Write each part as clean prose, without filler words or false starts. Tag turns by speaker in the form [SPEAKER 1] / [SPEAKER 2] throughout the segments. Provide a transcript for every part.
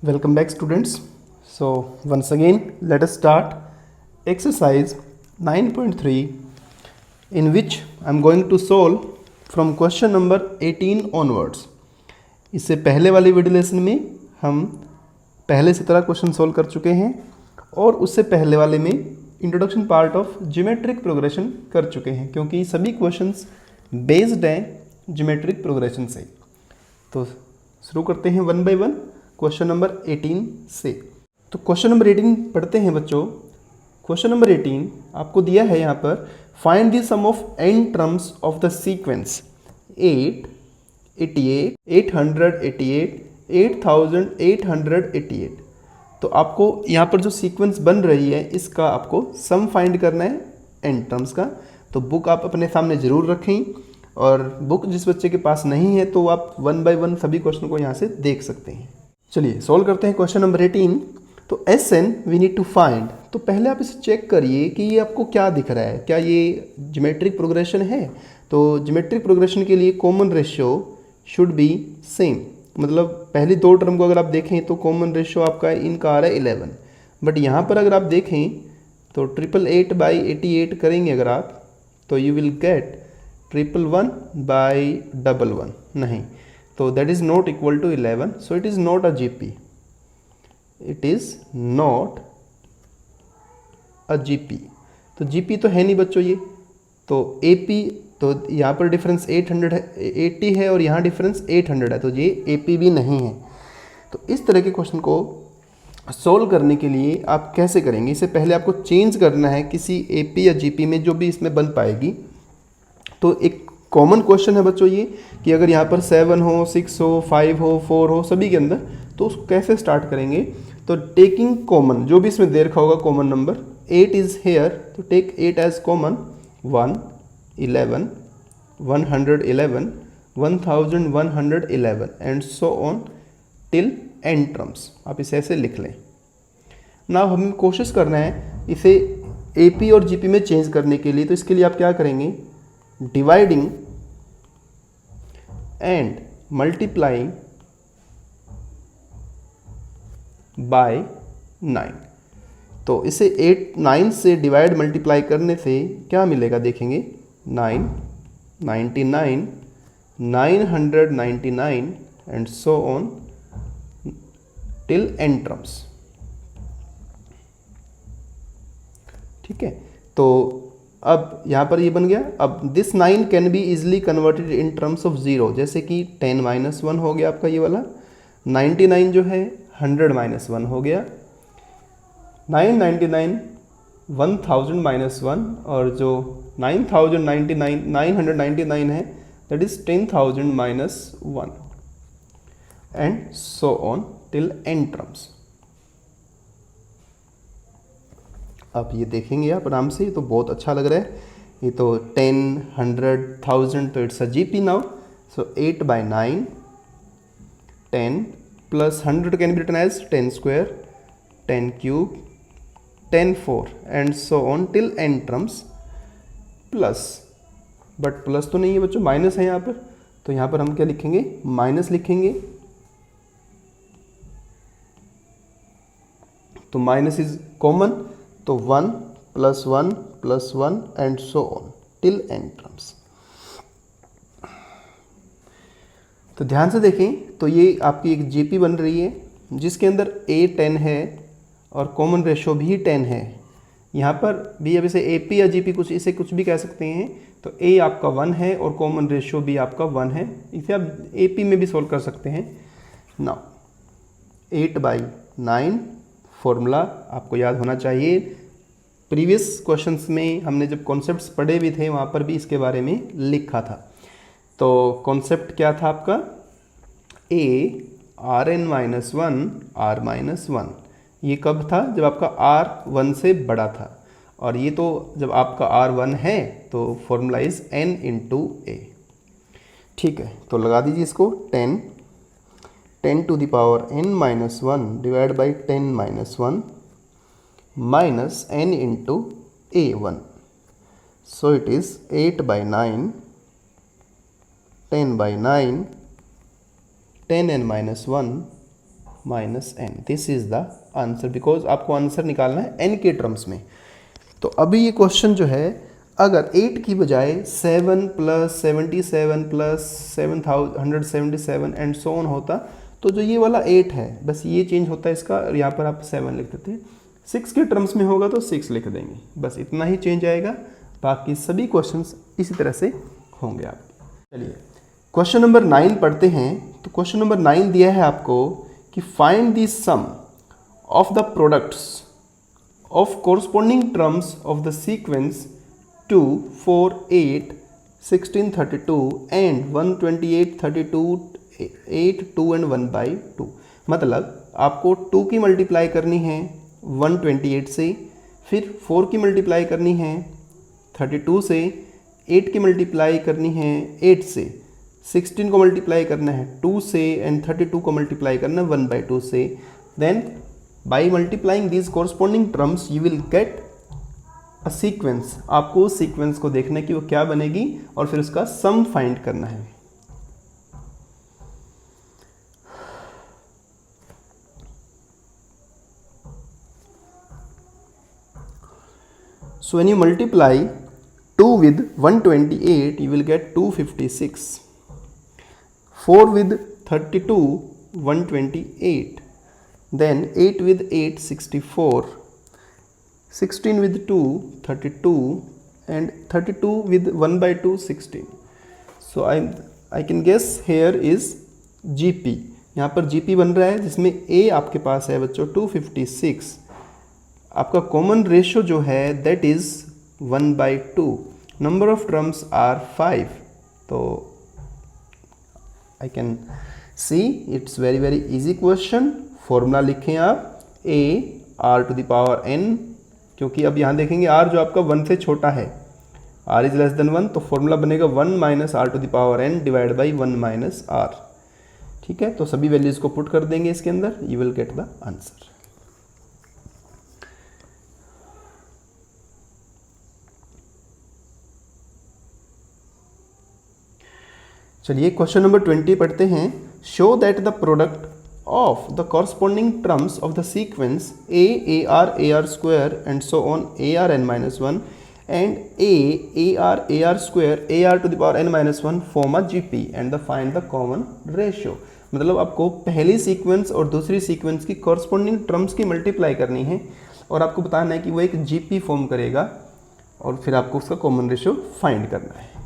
[SPEAKER 1] Welcome back, students. So, once again, let us start exercise 9.3, in which I am going to solve from question number 18 onwards. इससे पहले वाली video lesson में हम पहले 17 question solve कर चुके हैं और उससे पहले वाले में introduction part of geometric progression कर चुके हैं, क्योंकि सभी क्वेश्चंस बेस्ड हैं ज्योमेट्रिक प्रोग्रेशन से। तो शुरू करते हैं one by one question number 18 से। तो क्वेश्चन नंबर 18 पढ़ते हैं बच्चों। क्वेश्चन नंबर 18 आपको दिया है यहाँ पर, find the sum of n terms of the sequence 8, 88, 888, 8888। तो आपको यहाँ पर जो सीक्वेंस बन रही है इसका आपको सम फाइंड करना है n टर्म्स का। तो बुक आप अपने सामने ज़रूर रखें, और बुक जिस बच्चे के पास नहीं है तो आप वन बाय वन सभी क्वेश्चन को यहाँ से देख सकते हैं। चलिए सॉल्व करते हैं क्वेश्चन नंबर 18। तो S n we need to find. तो पहले आप इसे चेक करिए कि ये आपको क्या दिख रहा है, क्या ये ज्योमेट्रिक प्रोग्रेशन है। तो ज्योमेट्रिक प्रोग्रेशन के लिए common ratio should be same, मतलब पहली दो टर्म को अगर आप देखें तो कॉमन रेशियो आपका इनका आ रहा है 11, बट यहाँ पर अगर आप देखें तो 888/88 करेंगे अगर आप, तो यू विल गेट 111/11 नहीं, तो that is not equal to 11, so it is not a GP, it is not a GP. तो जीपी तो है नहीं बच्चों ये, तो एपी, तो यहाँ पर डिफरेंस 880 है और यहाँ डिफरेंस 800 है, तो ये एपी भी नहीं है। तो इस तरह के क्वेश्चन को सोल्व करने के लिए आप कैसे करेंगे, इससे पहले आपको चेंज करना है किसी एपी या जीपी में जो भी इसमें बन पाएगी। तो एक कॉमन क्वेश्चन है बच्चों ये कि अगर यहाँ पर 7 हो, 6 हो, 5 हो, 4 हो, सभी के अंदर, तो उसको कैसे स्टार्ट करेंगे। तो टेकिंग कॉमन जो भी इसमें दे रखा होगा कॉमन नंबर, 8 इज़ हेयर, तो take 8 as common, 1, 11, 111, 1111 and so on till n terms. आप इसे ऐसे लिख लें। ना हमें कोशिश करना है इसे AP और GP में चेंज करने के लिए। तो इसके लिए आप क्या करेंगे, डिवाइडिंग एंड मल्टीप्लाइंग बाय 9। तो इसे 9 से डिवाइड मल्टीप्लाई करने से क्या मिलेगा देखेंगे, 9, 99, 999 and so on till n terms. ठीक है, तो अब यहाँ पर ये बन गया। अब this 9 can be easily converted in terms of 0, जैसे कि 10 - 1 हो गया आपका ये वाला, 99 जो है 100 - 1 हो गया, 999 1000 - 1, और जो 999 है that is 10,000 - 1 and so on till n terms. आप ये देखेंगे आप आराम से, तो बहुत अच्छा लग रहा है ये। तो 10, 100, 1000, तो it's a GP now. So 8/9, 10 plus 100 can be written as 10 square, 10 cube, 10 4 and so on till n terms plus, but plus तो नहीं है बच्चों, माइनस है यहाँ पर। तो यहाँ पर हम क्या लिखेंगे, माइनस लिखेंगे। तो माइनस इज कॉमन, तो 1 + 1 + 1 and so on till n terms. तो ध्यान से देखें, तो ये आपकी एक जीपी बन रही है जिसके अंदर a 10 है और कॉमन रेशो भी 10 है। यहाँ पर भी अब इसे AP या GP कुछ इसे कुछ भी कह सकते हैं। तो a आपका 1 है और कॉमन रेशो भी आपका 1 है, इसे आप AP में भी सोल्व कर सकते हैं। नाउ 8/9 फॉर्मूला आपको याद होना चाहिए। प्रीवियस क्वेश्चंस में हमने जब कॉन्सेप्ट्स पढ़े भी थे वहाँ पर भी इसके बारे में लिखा था। तो कॉन्सेप्ट क्या था आपका, a Rn - 1 R - 1। ये कब था, जब आपका R 1 से बड़ा था, और ये तो जब आपका R 1 है तो फॉर्मूला इज n × a। ठीक है, तो लगा दीजिए इसको, 10 to the power n - 1 divided by 10 - 1 minus n into a1. So it is 8/9, 10/9, 10n - 1 minus n, this is the answer, because आपको आंसर निकालना है एन के टर्म्स में। तो अभी ये क्वेश्चन जो है, अगर 8 की बजाय 7 plus 77 plus 7,177 and so on होता, तो जो ये वाला 8 है बस ये चेंज होता है इसका, और यहाँ पर आप 7 लिख देते हैं। 6 के टर्म्स में होगा तो 6 लिख देंगे, बस इतना ही चेंज आएगा, बाकी सभी क्वेश्चंस इसी तरह से होंगे आपके। चलिए क्वेश्चन नंबर 9 पढ़ते हैं। तो क्वेश्चन नंबर 9 दिया है आपको कि find the sum of the products of corresponding terms of the sequence 2, 4, 8, 16, 32 and 128, 32, 8, 2 and 1/2। मतलब आपको 2 की मल्टीप्लाई करनी है 128 से, फिर 4 की मल्टीप्लाई करनी है 32 से, 8 की मल्टीप्लाई करनी है 8 से, 16 को मल्टीप्लाई करना है 2 से एंड 32 को मल्टीप्लाई करना है 1/2 से। Then by multiplying these corresponding terms you will get a sequence। आपको उस सीक्वेंस को देखना है कि वो क्या बनेगी और फिर उसका सम फाइंड करना है। So when you multiply 2 with 128 you will get 256, 4 with 32 128, then 8 with 8 64, 16 with 2 32 and 32 with 1/2 16। So I can guess here is GP। यहाँ पर GP बन रहा है जिसमें A आपके पास है बच्चों 256, आपका कॉमन रेशो जो है that is 1/2, number of terms are 5। तो I can see it's very easy question. Formula लिखें आप a r to the power n, क्योंकि अब यहाँ देखेंगे r जो आपका 1 से छोटा है, r इज लेस देन 1, तो फॉर्मूला बनेगा 1 minus r to the power n divide by 1 minus r. ठीक है, तो सभी वैल्यूज को पुट कर देंगे इसके अंदर, you will get the answer. चलिए क्वेश्चन नंबर 20 पढ़ते हैं। Show that the product of the corresponding terms of the sequence a ar ar square and so on ar n minus 1 and a ar square ar to the power n minus 1 form a GP and the find the common ratio। मतलब आपको पहली sequence और दूसरी sequence की corresponding terms की multiply करनी है और आपको बताना है कि वो एक GP फॉर्म करेगा और फिर आपको उसका कॉमन रेशियो फाइंड करना है।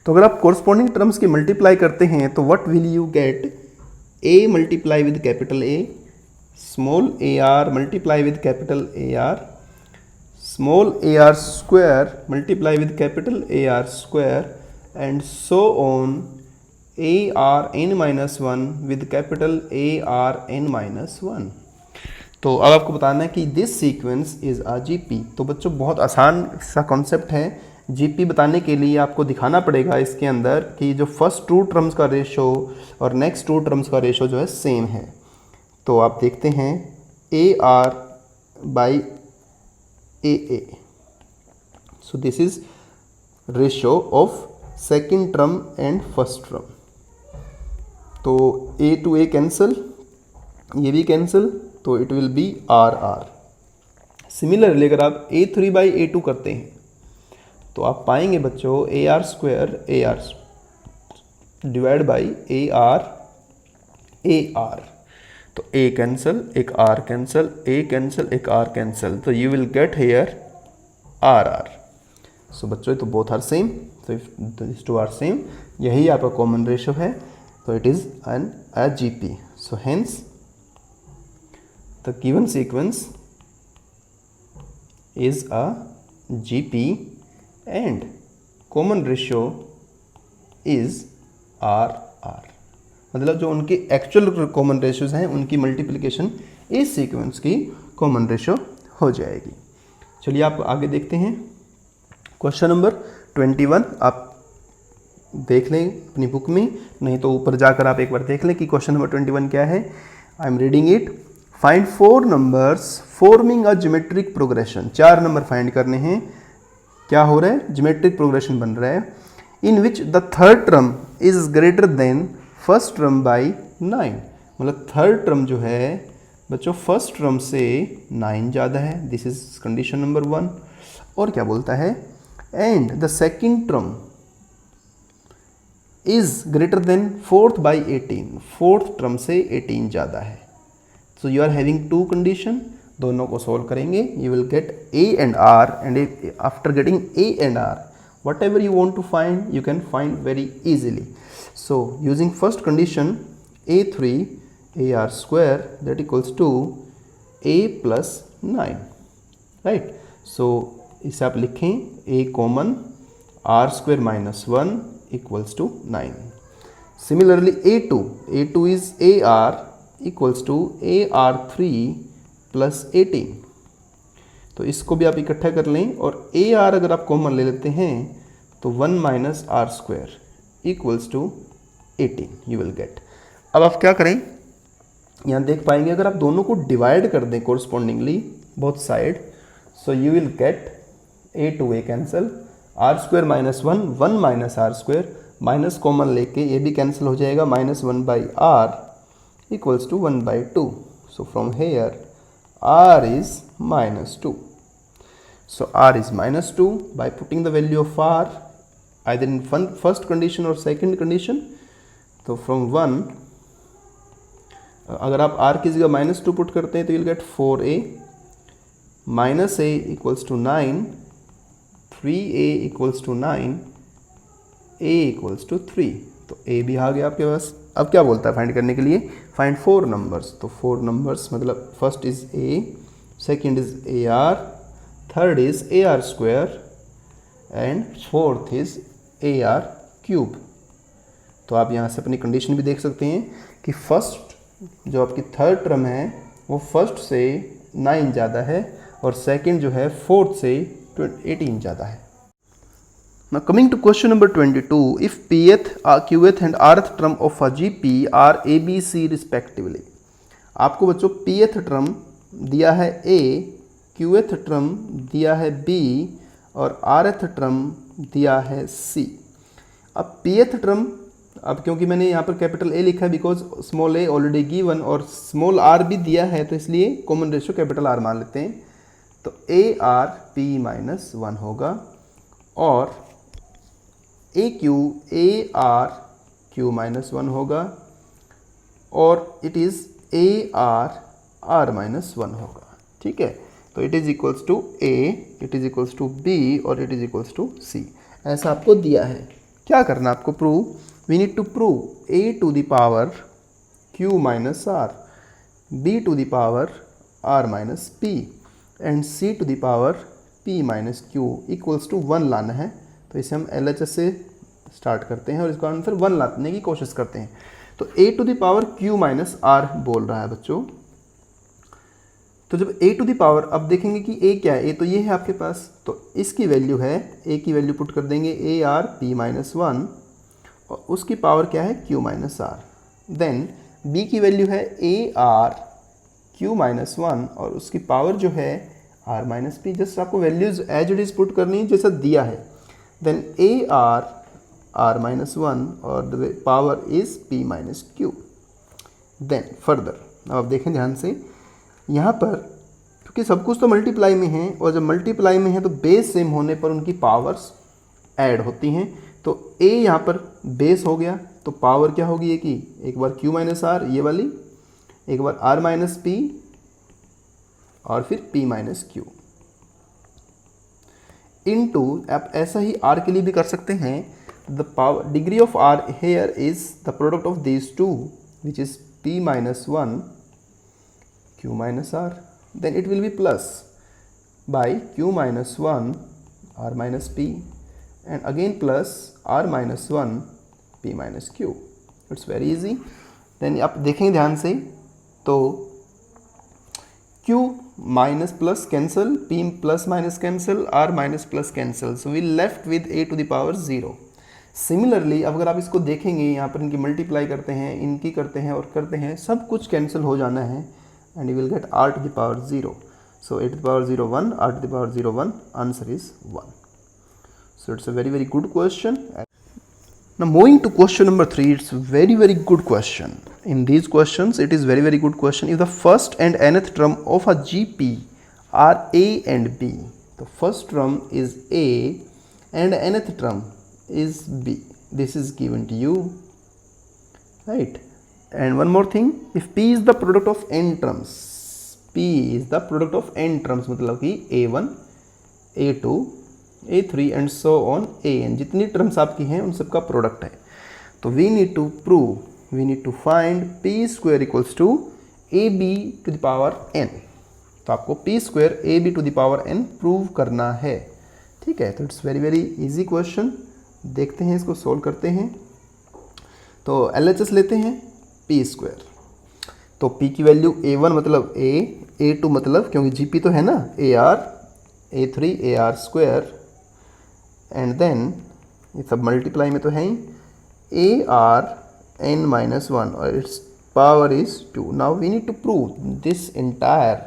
[SPEAKER 1] तो अगर आप कोरस्पॉन्डिंग टर्म्स की मल्टीप्लाई करते हैं तो what will you get, a multiply with capital A, small ar multiply with capital AR, small AR square multiply with capital AR square and so on ARn-1 with capital ARn-1। तो अब आपको बताना है कि this sequence is a GP। तो बच्चों बहुत आसान सा कॉन्सेप्ट है। GP बताने के लिए आपको दिखाना पड़ेगा इसके अंदर कि जो फर्स्ट 2 टर्म्स का रेशो और नेक्स्ट 2 टर्म्स का रेशो जो है सेम है। तो आप देखते हैं AR by AA, so this is ratio of second term and first term. तो A to A कैंसिल, ये भी कैंसिल, तो इट विल बी RR। सिमिलरली अगर आप A3/A2 करते हैं तो आप पाएंगे बच्चों AR square AR divide by AR AR, तो A कैंसिल, एक R कैंसिल, A कैंसिल, एक R कैंसिल, तो you will get here RR। So बच्चों तो बोथ आर सेम, तो if this two are same, यही आपका कॉमन रेशियो है, तो it is an a GP। So hence the given sequence is a GP and common ratio is RR। मतलब जो उनके एक्चुअल कॉमन रेशियोज हैं उनकी मल्टीप्लिकेशन इस सीक्वेंस की कॉमन रेशियो हो जाएगी। चलिए आप आगे देखते हैं क्वेश्चन नंबर 21। आप देख लें अपनी बुक में, नहीं तो ऊपर जाकर आप एक बार देख लें कि क्वेश्चन नंबर 21 क्या है। I am reading it. Find 4 numbers forming a geometric progression, 4 number find करने हैं। क्या हो रहा है, ज्योमेट्रिक प्रोग्रेशन बन रहा है। In which the third term is greater than first term by 9, मतलब थर्ड टर्म जो है बच्चों फर्स्ट टर्म से 9 ज़्यादा है। This is condition number 1। और क्या बोलता है, and the second term is greater than fourth by 18, fourth term से 18 ज़्यादा है। So you are having 2 condition, दोनों को सॉल्व करेंगे, you will get a and r, and after getting a and r, whatever you want to find you can find very easily. So using first condition a3 ar square that equals to a plus 9, right? So इसे आप लिखें a common r square minus 1 equals to 9. Similarly a2 is ar equals to ar3 plus 18. तो इसको भी आप इकट्ठा कर लें और ए आर अगर आप कॉमन ले लेते हैं तो 1 minus r square equals to 18 you will get. अब आप क्या करें, यहाँ देख पाएंगे अगर आप दोनों को डिवाइड कर दें correspondingly both side, so you will get a to a cancel, r square minus 1 minus r square, minus common लेके ये भी कैंसिल हो जाएगा, minus 1 by r equals to 1 by 2. So from here r is minus 2. So r is minus 2 by putting the value of r either in first condition or second condition. तो from 1 अगर आप r की जगह minus 2 put करते हैं तो you'll get 4a minus a equals to 9, 3a equals to 9, a equals to 3. तो a भी आ गया आपके पास। अब क्या बोलता है फाइंड करने के लिए, फाइंड 4 नंबर्स। तो 4 नंबर्स मतलब first is a, second is A R, third is A R square and fourth is A R cube. तो आप यहाँ से अपनी कंडीशन भी देख सकते हैं कि फर्स्ट जो आपकी थर्ड टर्म है वो फर्स्ट से 9 ज़्यादा है और सेकेंड जो है फोर्थ से 18 ज़्यादा है। Now coming to question number 22, if pth, qth and rth term of a GP are a, b, c respectively. आपको बच्चों pth टर्म दिया है a, qth टर्म दिया है b और rth टर्म दिया है c. अब pth टर्म, अब क्योंकि मैंने यहाँ पर कैपिटल A लिखा है because small a already given और स्मॉल r भी दिया है तो इसलिए कॉमन रेशियो कैपिटल R मान लेते हैं। तो a r p माइनस 1 होगा और a q a r q minus 1 होगा और it is a r r minus 1 होगा। ठीक है, तो it is equals to a, it is equals to b और it is equals to c. ऐसा आपको दिया है। क्या करना आपको prove, we need to prove a to the power q minus r, b to the power r minus p and c to the power p minus q equals to 1 लाना है। तो इसे हम LHS से स्टार्ट करते हैं और इसका आंसर 1 लाने की कोशिश करते हैं। तो a to the power q minus r बोल रहा है बच्चों। तो जब a टू द पावर, अब देखेंगे कि a क्या है, a तो ये है आपके पास, तो इसकी वैल्यू है, a की वैल्यू पुट कर देंगे a r p माइनस 1 और उसकी पावर क्या है q minus r. Then b की वैल्यू है a r q माइनस 1 और उसकी पावर जो है r माइनस पी। जस्ट आपको values as it is put करनी है जैसा दिया है। then a r minus 1 और the power is p minus q. then further, अब आप देखें ध्यान से, यहाँ पर क्योंकि सब कुछ तो मल्टीप्लाई में है और जब मल्टीप्लाई में है तो बेस सेम होने पर उनकी पावर्स ऐड होती हैं। तो a यहाँ पर बेस हो गया तो पावर क्या होगी ये की, एक बार q माइनस आर ये वाली, एक बार r माइनस पी और फिर p माइनस क्यू इनटू, आप ऐसा ही r के लिए भी कर सकते हैं। The power degree of r here is the product of these two which is p minus 1 q minus r, then it will be plus by q minus 1 r minus p and again plus r minus 1 p minus q. It's very easy. Then आप देखेंगे ध्यान से तो q minus plus cancel, p plus minus cancel, r minus plus cancel, so we left with a to the power 0. Similarly अगर आप इसको देखेंगे यहाँ पर इनकी मल्टीप्लाई करते हैं, इनकी करते हैं और करते हैं, सब कुछ कैंसिल हो जाना है। and you will get r to the power 0. So a to the power 0 1, r to the power 0 1, answer is 1. So it's a very very good question. Now moving to question number 3, it's very very good question. In these questions it is very very good question. If the first and nth term of a GP are a and b, the first term is a and nth term is b, this is given to you, right? And one more thing, if p is the product of n terms, p is the product of n terms, मतलब कि a1 a2 a3 and so on an, जितनी terms आपकी हैं उन सबका product है, तो we need to prove, we need to find p square equals to a b to the power n. तो आपको p square a b to the power n prove करना है, ठीक है? तो it's very very easy question. देखते हैं, इसको सोल्व करते हैं. तो LHS लेते हैं पी स्क्वायर. तो p की वैल्यू a1 मतलब a, a2 मतलब क्योंकि GP तो है ना AR, a3 AR square, and then ये सब मल्टीप्लाई में तो है ही AR n माइनस 1 और it's power is 2. Now we need to prove this entire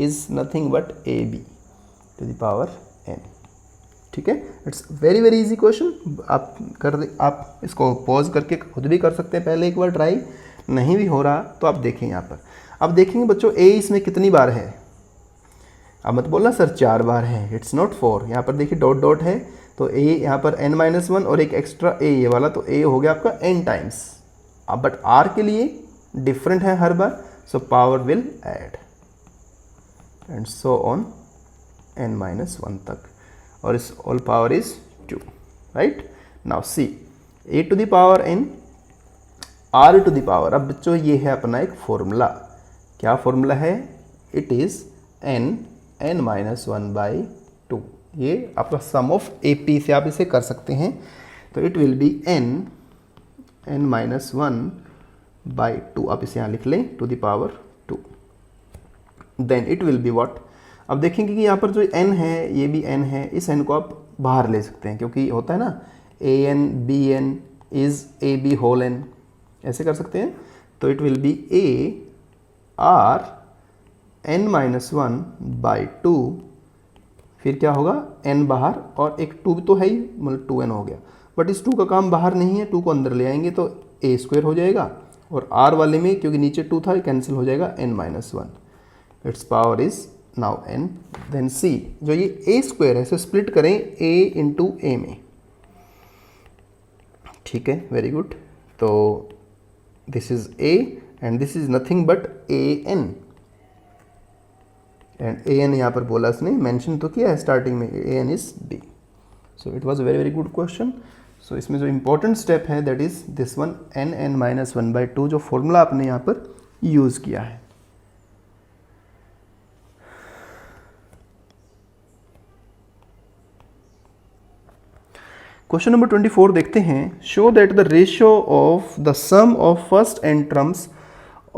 [SPEAKER 1] is nothing but AB to the power n. ठीक है? It's very very easy question. आप इसको पॉज करके खुद भी कर सकते हैं, पहले एक बार ट्राई. नहीं भी हो रहा तो आप देखें यहाँ पर. अब देखेंगे बच्चों a इसमें कितनी बार है. अब मत बोलना सर 4 बार है, इट्स नॉट 4. यहाँ पर देखिए डॉट डॉट है, तो a यहाँ पर n-1 और एक एक्स्ट्रा a ये वाला, तो a हो गया आपका n टाइम्स. अब बट r के लिए डिफरेंट है हर बार, so power will add and so on n-1 तक, और इस all power is 2, right? Now see a to the power n r to the power. अब बच्चों ये है अपना एक फॉर्मूला. क्या फॉर्मूला है? It is n-1/2. ये आपका सम ऑफ AP से आप इसे कर सकते हैं. तो इट विल बी n-1/2. आप इसे यहाँ लिख लें to the power 2. Then it will be what. अब देखेंगे कि यहाँ पर जो n है ये भी n है, इस n को आप बाहर ले सकते हैं क्योंकि होता है ना an bn is ab whole n, ऐसे कर सकते हैं. तो इट विल बी a r n-1/2. फिर क्या होगा, n बाहर और एक 2 तो है ही, मतलब 2n हो गया. बट इस 2 का काम बाहर नहीं है, 2 को अंदर ले आएंगे तो a स्क्वायर हो जाएगा, और r वाले में क्योंकि नीचे 2 था कैंसिल हो जाएगा n-1. It's power is now n. Then c, जो ये a स्क्वायर है इसे स्प्लिट करें a इंटू a में. ठीक है, वेरी गुड. तो this is a and this is nothing but an. And an यहाँ पर बोला उसने, मेंशन तो किया है स्टार्टिंग में, an is b. So it was a very very good question. So इसमें जो इंपॉर्टेंट स्टेप है that is this one, n-1/2, जो फॉर्मूला आपने यहाँ पर यूज़ किया है. क्वेश्चन नंबर 24 देखते हैं. Show that the ratio of the sum of first n terms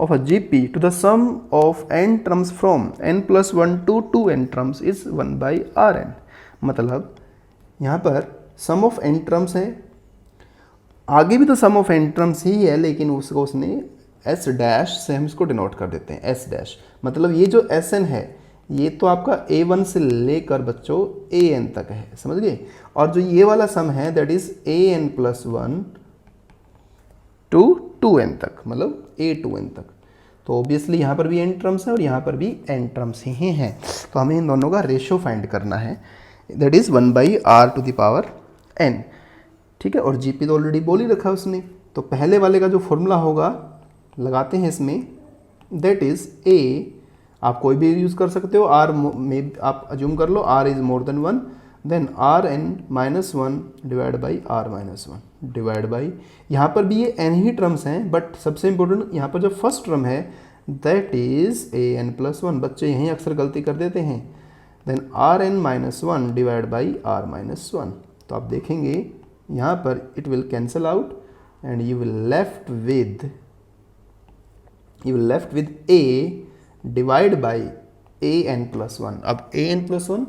[SPEAKER 1] of a GP to the sum of n terms from n+1 to 2n terms is 1/Rn. मतलब यहाँ पर sum of n terms है, आगे भी तो sum of n terms ही है, लेकिन उसको उसने s डैश से हम इसको डिनोट कर देते हैं, s डैश. मतलब ये जो Sn है ये तो आपका a1 से लेकर बच्चों an तक है, समझ गए? और जो ये वाला सम है that is an+1 to 2n तक, मतलब a2n तक. तो ऑब्वियसली यहाँ पर भी n टर्म्स है और यहाँ पर भी n टर्म्स ही हैं. तो हमें इन दोनों का रेशियो फाइंड करना है, that is 1/r to the power n. ठीक है, और GP तो ऑलरेडी बोल ही रखा है उसने. तो पहले वाले का जो फॉर्मूला होगा लगाते हैं इसमें, दैट इज़ a, आप कोई भी यूज़ कर सकते हो, r में आप अज्यूम कर लो r is more than 1, then Rn-1 divide by r-1 divide by, यहाँ पर भी ये n ही टर्म्स हैं, बट सबसे इंपॉर्टेंट यहाँ पर जो फर्स्ट टर्म है दैट इज an+1. बच्चे यहीं अक्सर गलती कर देते हैं. Then Rn-1 divide by r-1. तो आप देखेंगे यहाँ पर it will cancel out and you will left with a divide by an+1. अब an+1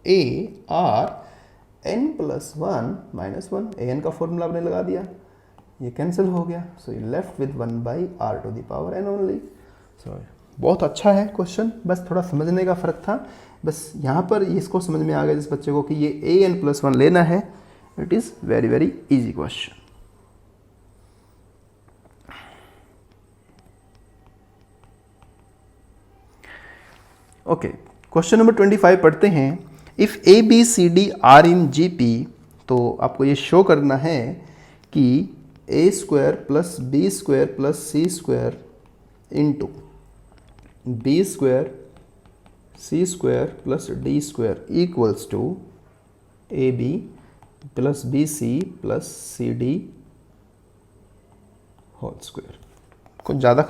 [SPEAKER 1] a r n+1 -1, an का फॉर्मूला आपने लगा दिया, ये कैंसिल हो गया. So you left with 1/r to the power n only. So बहुत अच्छा है क्वेश्चन, बस थोड़ा समझने का फ़र्क था। बस यहाँ पर इसको समझ में आ गया जिस बच्चे को कि ये an+1 लेना है। It is very very easy question. Okay, question number 25 पढ़ते हैं। If a b c d are in G P, तो आपको ये शो करना है कि a² + b² + c² into b² c² + d² equals to ab + bc + cd whole square. कुछ ज़्यादा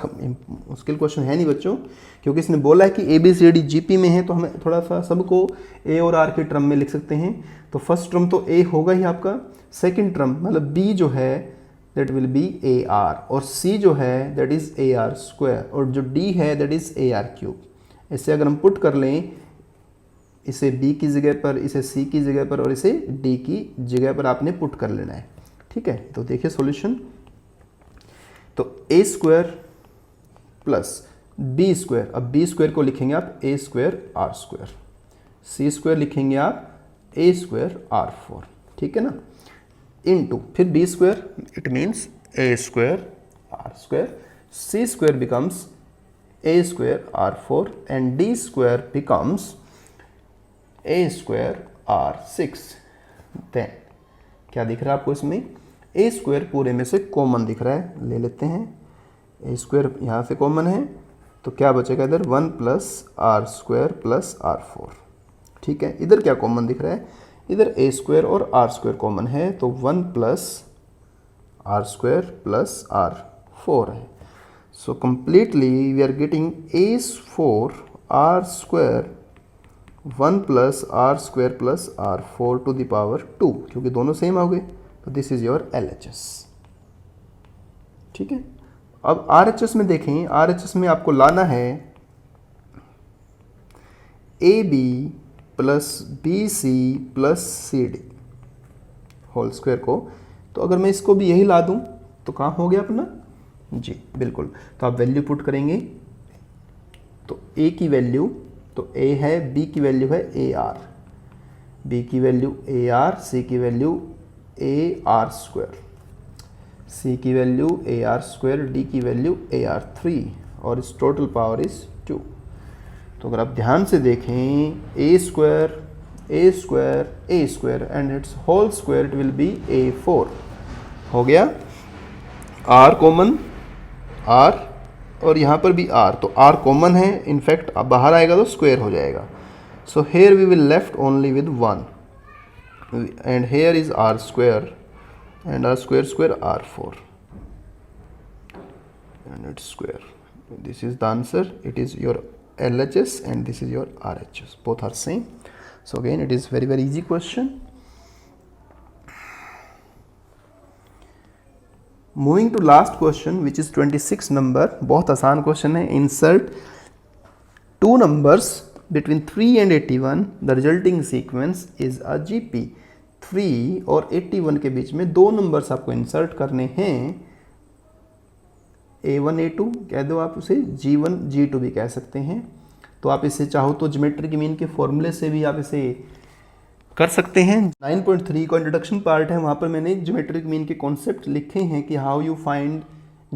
[SPEAKER 1] मुश्किल क्वेश्चन है नहीं बच्चों, क्योंकि इसने बोला है कि a b c d GP में है, तो हमें थोड़ा सा सबको ए और आर के टर्म में लिख सकते हैं। तो फर्स्ट टर्म तो ए होगा ही आपका, सेकंड टर्म मतलब बी जो है that will be A R, और सी जो है that is a are square, और जो डी है that is a are cube. ऐसे अगर हम पुट कर लें, इसे बी की जगह पर, इसे सी की जगह पर और इसे डी की जगह पर आपने पुट कर लेना है। ठीक है, तो देखिए सॉल्यूशन। तो a² + b², अब b² को लिखेंगे आप a² r², c² लिखेंगे आप a² r4, ठीक है ना, इनटू फिर b², it means a² r², c² becomes a² r4 and d² becomes a² r6। Then क्या दिख रहा है आपको इसमें, a² पूरे में से कॉमन दिख रहा है, ले लेते हैं। a² यहाँ से कॉमन है, तो क्या बचेगा इधर 1 + r² + r4। ठीक है, इधर क्या कॉमन दिख रहा है, इधर a² और r² कॉमन है, तो 1 + r² + r4 है। So completely we are getting a4 r² 1 + r² + r4 to the power 2, क्योंकि दोनों सेम हो गए, तो दिस इज योर LHS। ठीक है, अब RHS में देखें, RHS में आपको लाना है AB + BC + CD whole square को। तो अगर मैं इसको भी यही ला दूं तो कहाँ हो गया अपना, जी बिल्कुल। तो आप वैल्यू पुट करेंगे, तो A की वैल्यू तो A है, B की वैल्यू है AR, B की वैल्यू AR, C की वैल्यू AR², C की वैल्यू AR², D की वैल्यू AR3, और इस टोटल पावर इज 2। तो अगर आप ध्यान से देखें, A² and it's whole square it will be A4 हो गया। R कॉमन, R और यहाँ पर भी R, तो R कॉमन है, इनफैक्ट अब बाहर आएगा तो स्क्वायर हो जाएगा। So here we will left only with 1 and here is R² and R² R4 and its square. This is the answer. It is your LHS and this is your RHS. Both are same. So again it is very easy question. Moving to last question which is 26 number. बहुत आसान question है. Insert two numbers between 3 and 81. The resulting sequence is a GP. 3 और 81 के बीच में दो numbers आपको insert करने हैं। A1 A2 कह दो आप उसे, G1 G2 भी कह सकते हैं। तो आप इसे चाहो तो ज्योमेट्रिक मीन के फॉर्मूले से भी आप इसे कर सकते हैं। 9.3 का इंट्रोडक्शन पार्ट है, वहाँ पर मैंने ज्योमेट्रिक मीन के कॉन्सेप्ट लिखे हैं कि how you find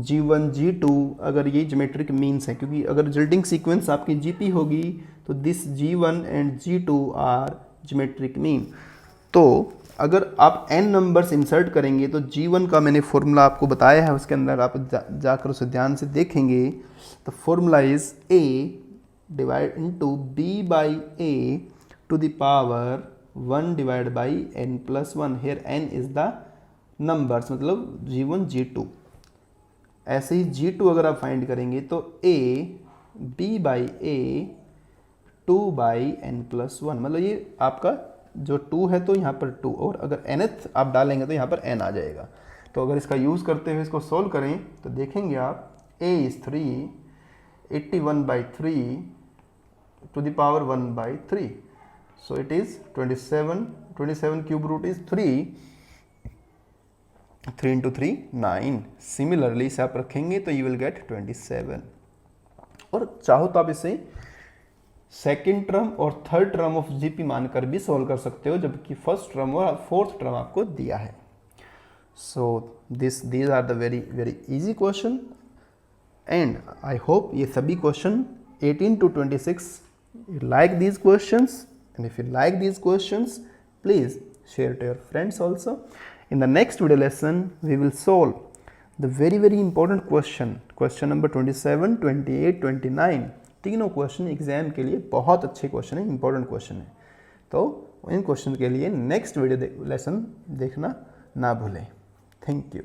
[SPEAKER 1] G1 G2 अगर ये ज्योमेट्रिक मीन्स है, क्योंकि अगर रिजल्टिंग सीक्वेंस आपकी GP होगी तो this G1 and G2 are geometric mean. तो अगर आप n नंबर्स इंसर्ट करेंगे तो G1 का मैंने फॉर्मूला आपको बताया है, उसके अंदर आप जाकर उसे ध्यान से देखेंगे। तो formula is A divide into B/A to the power 1 divide by n+1। Here n is the numbers, मतलब G1 G2। ऐसे ही G2 अगर आप फाइंड करेंगे तो A B/A 2/n+1, मतलब ये आपका जो 2 है तो यहाँ पर 2, और अगर nth आप डालेंगे तो यहाँ पर n आ जाएगा। तो अगर इसका यूज़ करते हुए इसको सोल्व करें तो देखेंगे आप A is 3, 81/3 to the power 1/3, so it is 27 cube root is 3 × 3 9। Similarly इसे आप रखेंगे तो यू विल गेट 27। और चाहो तो आप इसे सेकेंड टर्म और थर्ड टर्म ऑफ जीपी मानकर भी सॉल्व कर सकते हो, जबकि फर्स्ट टर्म और फोर्थ टर्म आपको दिया है। So these are the very very easy question, and I hope ये सभी question 18 to 26 you like these questions, and if you like these questions, please share to your friends also. In the next video lesson we will solve the very very important question number 27, 28, 29। तीनों question exam के लिए बहुत अच्छे question है, important question है। तो इन question के लिए नेक्स्ट वीडियो लेसन देखना ना भूलें। Thank you.